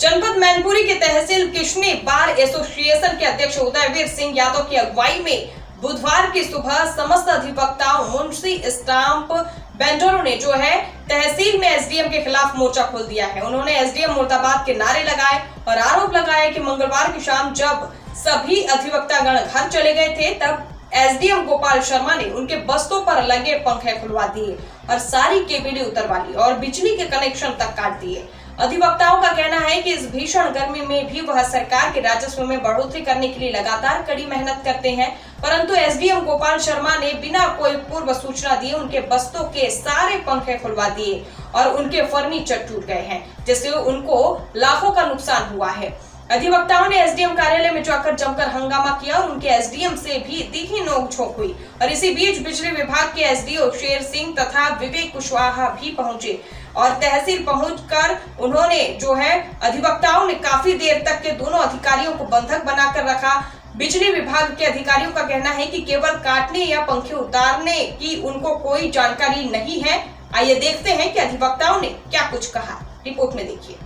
जनपद मैनपुरी के तहसील Kishni bar association के अध्यक्ष उदयवीर सिंह यादव की अगुवाई में बुधवार की सुबह समस्त अधिवक्ताओं, मुंशी, स्टाम्प वेंडरों ने जो है तहसील में एसडीएम के खिलाफ मोर्चा खोल दिया है। उन्होंने एसडीएम मुर्दाबाद के नारे लगाए और आरोप लगाया कि मंगलवार की शाम जब सभी अधिवक्तागण घर चले गए थे तब एसडीएम गोपाल शर्मा ने उनके बस्तों पर लगे पंखे खुलवा दिए और सारी केबीडी उतरवा ली और बिजली के कनेक्शन तक काट दिए। अधिवक्ताओं का कहना है कि इस भीषण गर्मी में भी वह सरकार के राजस्व में बढ़ोतरी करने के लिए लगातार कड़ी मेहनत करते हैं, परंतु एसडीएम गोपाल शर्मा ने बिना कोई पूर्व सूचना दिए उनके बस्तों के सारे पंखे खुलवा दिए और उनके फर्नीचर टूट गए हैं, जिससे उनको लाखों का नुकसान हुआ है। अधिवक्ताओं ने एसडीएम कार्यालय में जाकर जमकर हंगामा किया और उनके एसडीएम से भी तीखी नोकझोंक हुई और इसी बीच बिजली विभाग के एसडीओ शेर सिंह तथा विवेक कुशवाहा भी पहुंचे और तहसील पहुंचकर उन्होंने जो है अधिवक्ताओं ने काफी देर तक के दोनों अधिकारियों को बंधक बनाकर रखा। बिजली विभाग के अधिकारियों का कहना है कि केवल काटने या पंखे उतारने की उनको कोई जानकारी नहीं है। आइए देखते हैं कि अधिवक्ताओं ने क्या कुछ कहा, रिपोर्ट में देखिए।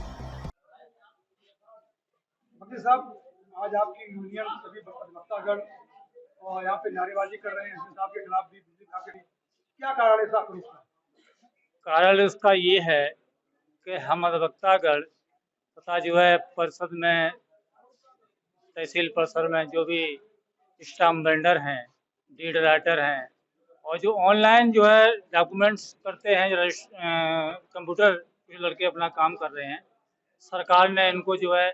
मंत्री साहब, आज आपकी यूनियन सभी अधिवक्तागण और यहाँ पे नारेबाजी कर रहे हैं एसडीएम साहब के खिलाफ भी, बिजली विभाग के खिलाफ। क्या कारण है साहब इसका? कारण इसका ये है कि हम अधिवक्तागण तथा जो है परिषद में, तहसील परिषद में जो भी स्टाम्प वेंडर हैं, डीड राइटर हैं और जो ऑनलाइन जो है डॉक्यूमेंट्स करते हैं, कंप्यूटर कुछ लड़के अपना काम कर रहे हैं, सरकार ने इनको जो है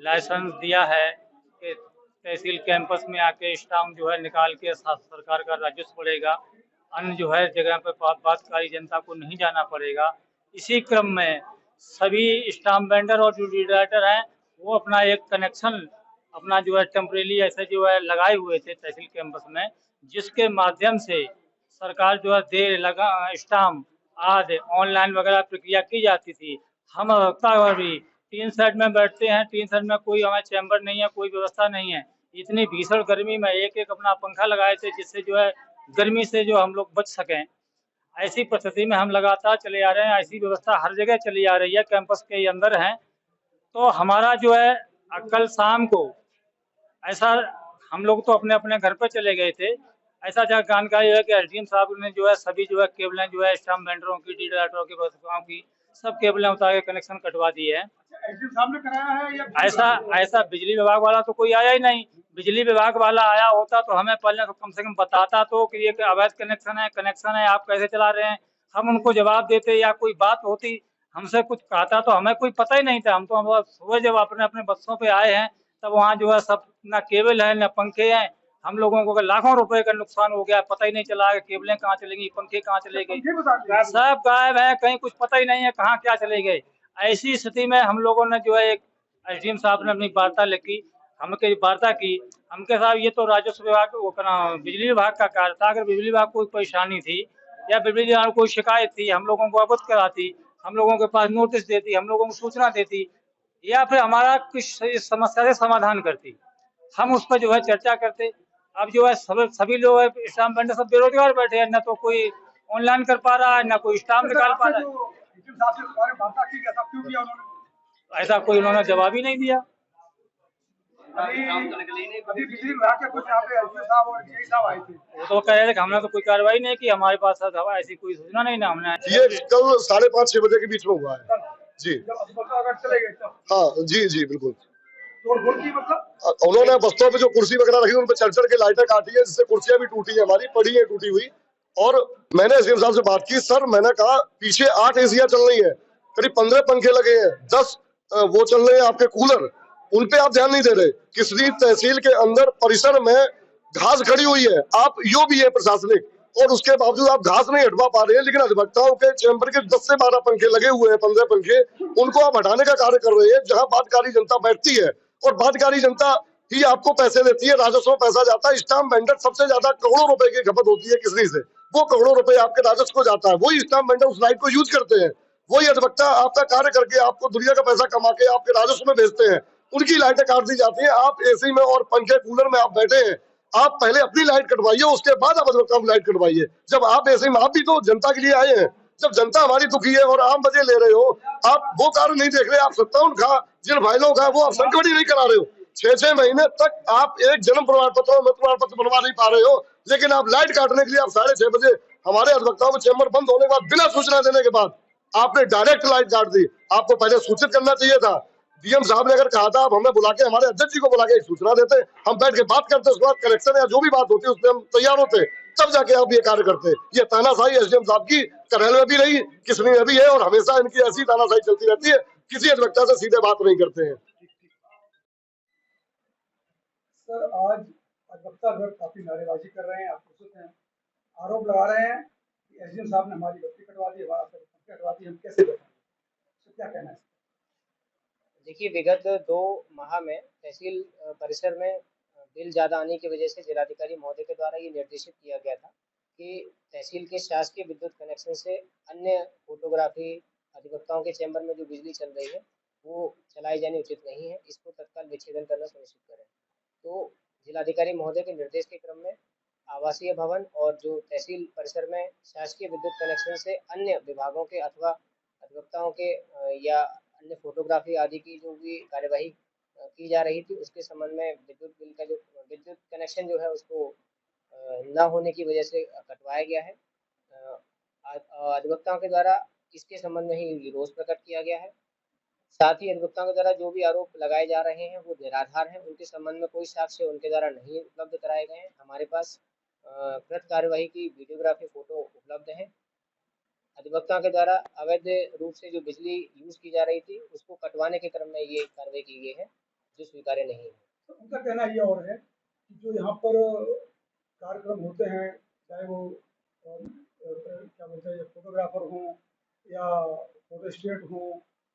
लाइसेंस दिया है कि तहसील कैंपस में आके स्टाम्प जो है निकाल के सरकार का राजस्व पड़ेगा, अन्य जो है जगह पर बातकारी जनता को नहीं जाना पड़ेगा। इसी क्रम में सभी स्टाम्प वेंडर और जो डीड राइटर हैं वो अपना एक कनेक्शन अपना जो है टेम्परेरी ऐसे जो है लगाए हुए थे तहसील कैंपस में, जिसके माध्यम से सरकार जो है देर लगा स्टाम्प आदि ऑनलाइन वगैरह प्रक्रिया की जाती थी। हम अधिवक्ता भी 3 सेट में बैठते हैं, 3 सेट में कोई हमें चैम्बर नहीं है, कोई व्यवस्था नहीं है। इतनी भीषण गर्मी में एक एक अपना पंखा लगाए थे जिससे जो है गर्मी से जो हम लोग बच सकें। ऐसी परिस्थिति में हम लगातार चले आ रहे हैं, ऐसी व्यवस्था हर जगह चली आ रही है, कैंपस के अंदर हैं। तो हमारा जो है कल शाम को ऐसा हम लोग तो अपने अपने घर पर चले गए थे, ऐसा जानकारी है कि एसडीएम साहब ने जो है सभी जो है केबलें जो है स्टाम्प वेंडरों की, डीड राइटरों की, बस्तों की सब केबलें उतार के कनेक्शन कटवा दिए हैं। एसडीएम साहब ने कराया है या ऐसा बिजली विभाग वाला तो कोई आया ही नहीं। बिजली विभाग वाला आया होता तो हमें पहले तो कम से कम बताता तो कि ये अवैध कनेक्शन है आप कैसे चला रहे हैं, हम उनको जवाब देते या कोई बात होती हमसे कुछ कहता तो हमें कोई पता ही नहीं था। हम तो सुबह जब अपने अपने बसों पे आए हैं तब वहाँ जो है सब ना केबल है ना पंखे हैं। हम लोगों को लाखों रुपए का नुकसान हो गया, पता ही नहीं चला कि केबलें कहाँ चली गई, पंखे कहाँ चले गए, सब गायब है, कहीं कुछ पता ही नहीं है कहाँ क्या चले गए। ऐसी स्थिति में हम लोगों ने जो है एक एसडीएम साहब ने अपनी वार्ता लिखी, हमके वार्ता की। हमके साहब ये तो राजस्व विभाग वो बिजली विभाग का कार्य था, अगर बिजली विभाग कोई परेशानी थी या बिजली विभाग कोई शिकायत थी हम लोगों को अवगत कराती, हम लोगों के पास नोटिस देती, हम लोगों को सूचना देती या फिर हमारा कुछ इस समस्या से समाधान करती, हम उस पर जो है चर्चा करते। अब जो है सभी लोग स्टाम्प वेंडर सब बेरोजगार बैठे हैं, न तो कोई ऑनलाइन कर पा रहा है न कोई स्टाम्प निकाल पा रहा है। ऐसा कोई उन्होंने जवाब ही नहीं दिया। वो तो कह रहे थे कि हमने तो कोई कार्रवाई नहीं की, हमारे पास ऐसी कोई सूचना नहीं ना। हमने ये कल 5:30-6 बजे के बीच में हुआ है जी। हाँ जी बिल्कुल। उन्होंने बस्तों पे जो कुर्सी वगैरह रखी उन पर चढ़ के लाइटें काटी है, जिससे कुर्सियां भी टूटी है, हमारी पड़ी है टूटी हुई। और मैंने एसडीएम साहब से बात की, सर मैंने कहा पीछे 8 एसियां चल रही है, करीब 15 पंखे लगे हैं, 10 वो चल रहे हैं आपके कूलर, उन पे आप ध्यान नहीं दे रहे। किसी तहसील के अंदर परिसर में घास खड़ी हुई है, आप यो भी है प्रशासनिक, और उसके बावजूद आप घास नहीं हटवा पा रहे हैं। लेकिन अधिवक्ताओं के चैम्बर के 10 से 12 पंखे लगे हुए हैं, 15 पंखे, उनको आप हटाने का कार्य कर रहे हैं। जहां बातकारी जनता बैठती है और बातकारी जनता ही आपको पैसे देती है, राजस्व में पैसा जाता है। स्टाम्प वेंडर सबसे ज्यादा करोड़ों रुपए की खपत होती है किसनी से, वो करोड़ों रुपए आपके राजस्व को जाता है। वही स्टाम्प वेंडर उस लाइट को यूज करते हैं, वही अधिवक्ता आपका कार्य करके आपको दुनिया का पैसा कमा के आपके राजस्व में भेजते हैं, उनकी लाइटें काट दी जाती है। आप एसी में और पंखे कूलर में आप बैठे हैं, आप पहले अपनी लाइट कटवाइए, उसके बाद आप अधिवक्ता की लाइट कटवाइए। जब आप एसी में, आप भी तो जनता के लिए आए हैं, जब जनता हमारी दुखी है और आम बजे ले रहे हो, आप वो कार्य नहीं देख रहे। आप 57 का जिन फाइलों का वो आप संकट ही नहीं करा रहे हो। 6-6 महीने तक आप एक जन्म प्रमाण पत्र और मृत्यु प्रमाण पत्र बनवा नहीं पा रहे हो, लेकिन आप लाइट काटने के लिए आप 6:30 बजे हमारे अधिवक्ताओं के चैम्बर बंद होने के बाद बिना सूचना देने के बाद आपने डायरेक्ट लाइट काट दी। आपको पहले सूचित करना चाहिए था। डीएम साहब ने अगर कहा था, आप हमें बुला के, हमारे अध्यक्ष जी को बुला के एक सूचना देते, हम बैठ के बात करते, उसके बाद करेक्शन या जो भी बात होती उसमें हम तैयार होते, तब जाके आप ये कार्य करते। ये तानाशाही एसडीएम साहब की करहल में भी रही, किसनी में भी है, और हमेशा इनकी ऐसी तानाशाही चलती रहती है। किसी अधिवक्ता से सीधे बात नहीं करते हैं। सर, आज अधिवक्तागण काफी नारेबाजी कर रहे हैं, आप खुद हैं, आरोप लगा रहे हैं कि एसडीएम साहब ने हमारी बत्ती कटवा दी, हमारा कटवा दी, हम कैसे बताएं? तो क्या कहना है? देखिए, विगत 2 माह में तहसील परिसर में बिल ज़्यादा आने की वजह से जिलाधिकारी महोदय के द्वारा ये निर्देशित किया गया था कि तहसील के शासकीय विद्युत कनेक्शन से अन्य फोटोग्राफी अधिवक्ताओं के चैम्बर में जो बिजली चल रही है वो चलाई जानी उचित नहीं है। इसको तत्काल विच्छेदन करना सुनिश्चित करें। तो जिलाधिकारी महोदय के निर्देश के क्रम में आवासीय भवन और जो तहसील परिसर में शासकीय विद्युत कनेक्शन से अन्य विभागों के अथवा अधिवक्ताओं के या अन्य फोटोग्राफी आदि की जो भी कार्यवाही की जा रही थी, उसके संबंध में विद्युत बिल का जो विद्युत कनेक्शन जो है उसको न होने की वजह से कटवाया गया है। अधिवक्ताओं के द्वारा इसके संबंध में ही रोष प्रकट किया गया है। साथ ही अधिवक्ताओं के द्वारा जो भी आरोप लगाए जा रहे हैं वो निराधार हैं। उनके संबंध में कोई साक्ष्य उनके द्वारा नहीं उपलब्ध कराए गए हैं। हमारे पास कृत कार्यवाही की वीडियोग्राफी फोटो उपलब्ध है। अधिवक्ताओं के द्वारा अवैध रूप से जो बिजली यूज की जा रही थी उसको कटवाने के क्रम में ये कार्रवाई की गई है, जो स्वीकार्य नहीं है। तो उनका कहना ये और है कि जो यहाँ पर कार्यक्रम होते हैं, चाहे वो क्या बोलते हैं, फोटोग्राफर हों या फोटो स्टेट हों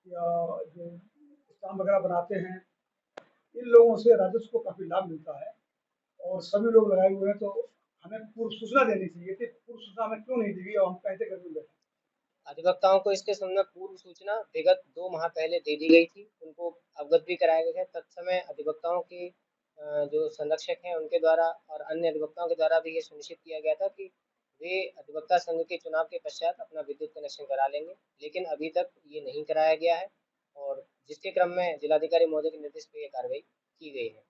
या जो स्टाम्प वगैरह बनाते हैं, इन लोगों से राजस्व को काफ़ी लाभ मिलता है और सभी लोग लगाए हुए हैं। तो हमें पूर्व सूचना देनी चाहिए थी। पूर्व सूचना हमें क्यों नहीं दी गई और हम कैसे कर बैठे? अधिवक्ताओं को इसके संबंध में पूर्व सूचना विगत 2 माह पहले दे दी गई थी। उनको अवगत भी कराया गया है। तत्समय अधिवक्ताओं के जो संरक्षक हैं उनके द्वारा और अन्य अधिवक्ताओं के द्वारा भी ये सुनिश्चित किया गया था कि वे अधिवक्ता संघ के चुनाव के पश्चात अपना विद्युत कनेक्शन करा लेंगे, लेकिन अभी तक ये नहीं कराया गया है और जिसके क्रम में जिलाधिकारी महोदय के निर्देश पे ये कार्रवाई की गई है।